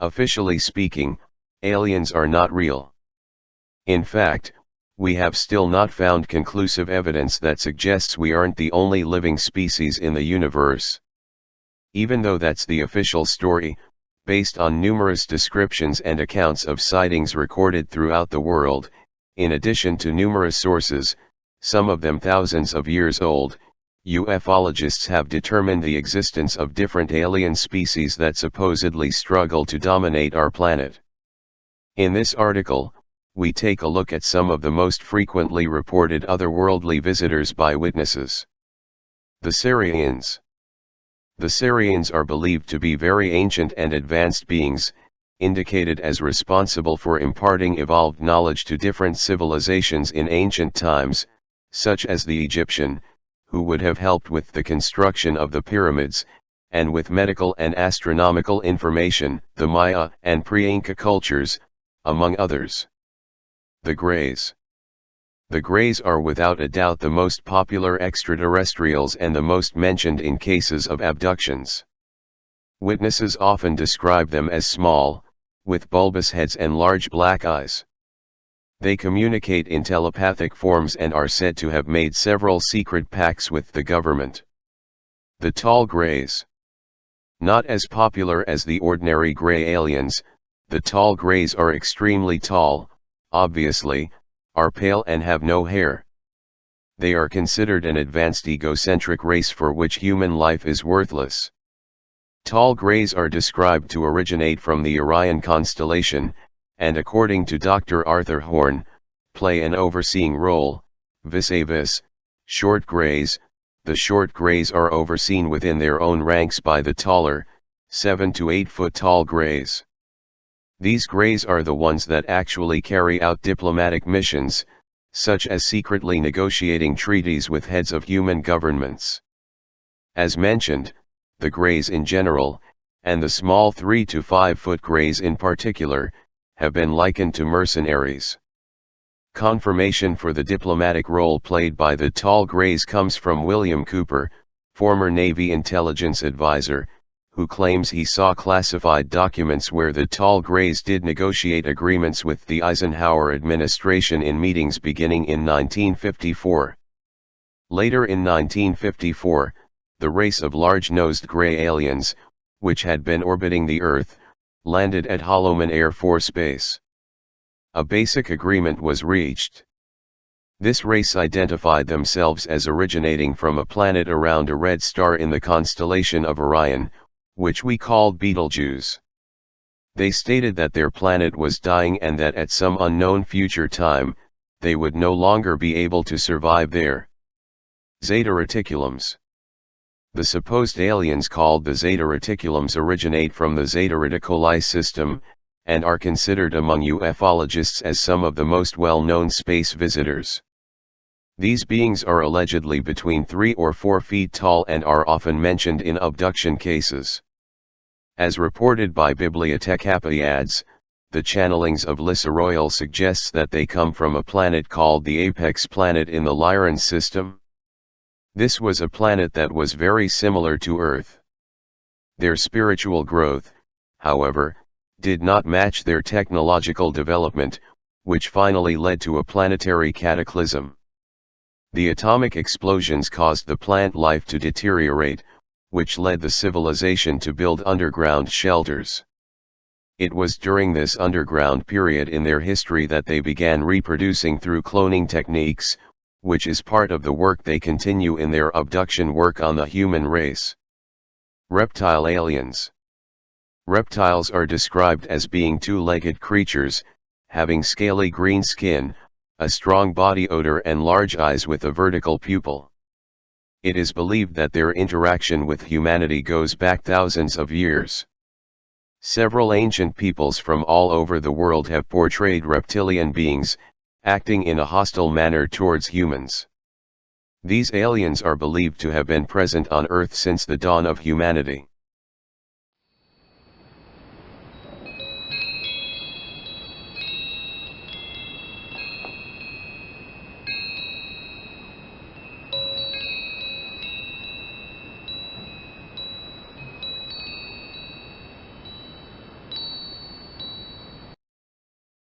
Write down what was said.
Officially speaking, aliens are not real. In fact, we have still not found conclusive evidence that suggests we aren't the only living species in the universe. Even though that's the official story, based on numerous descriptions and accounts of sightings recorded throughout the world, in addition to numerous sources, some of them thousands of years old, ufologists have determined the existence of different alien species that supposedly struggle to dominate our planet. In this article, we take a look at some of the most frequently reported otherworldly visitors by witnesses. The Sirians. The Sirians are believed to be very ancient and advanced beings, indicated as responsible for imparting evolved knowledge to different civilizations in ancient times, such as the Egyptian, who would have helped with the construction of the pyramids, and with medical and astronomical information, the Maya and pre-Inca cultures, among others. The Greys. The Greys are without a doubt the most popular extraterrestrials and the most mentioned in cases of abductions. Witnesses often describe them as small, with bulbous heads and large black eyes. They communicate in telepathic forms and are said to have made several secret pacts with the government. The Tall Greys. Not as popular as the ordinary gray aliens, the Tall Greys are extremely tall, obviously, are pale and have no hair. They are considered an advanced egocentric race for which human life is worthless. Tall Greys are described to originate from the Orion constellation, and according to Dr. Arthur Horn, play an overseeing role. Vis-a-vis, Short Greys. The Short Greys are overseen within their own ranks by the taller, 7 to 8 foot tall Greys. These Greys are the ones that actually carry out diplomatic missions, such as secretly negotiating treaties with heads of human governments. As mentioned, the Greys in general, and the small 3 to 5 foot Greys in particular, have been likened to mercenaries. Confirmation for the diplomatic role played by the Tall Greys comes from William Cooper, former Navy intelligence advisor, who claims he saw classified documents where the Tall Greys did negotiate agreements with the Eisenhower administration in meetings beginning in 1954. Later in 1954, the race of large-nosed gray aliens, which had been orbiting the Earth, landed at Holloman Air Force Base. A basic agreement was reached. This race identified themselves as originating from a planet around a red star in the constellation of Orion, which we called Betelgeuse. They stated that their planet was dying and that at some unknown future time, they would no longer be able to survive there. Zeta Reticulums. The supposed aliens called the Zeta Reticulums originate from the Zeta Reticuli system, and are considered among ufologists as some of the most well-known space visitors. These beings are allegedly between 3 or 4 feet tall and are often mentioned in abduction cases. As reported by Bibliothèque the channelings of Lissa Royal suggests that they come from a planet called the Apex planet in the Lyran system. This was a planet that was very similar to Earth. Their spiritual growth, however, did not match their technological development, which finally led to a planetary cataclysm. The atomic explosions caused the plant life to deteriorate, which led the civilization to build underground shelters. It was during this underground period in their history that they began reproducing through cloning techniques, which is part of the work they continue in their abduction work on the human race. Reptile aliens. Reptiles are described as being two-legged creatures, having scaly green skin, a strong body odor and large eyes with a vertical pupil. It is believed that their interaction with humanity goes back thousands of years. Several ancient peoples from all over the world have portrayed reptilian beings, acting in a hostile manner towards humans. These aliens are believed to have been present on Earth since the dawn of humanity.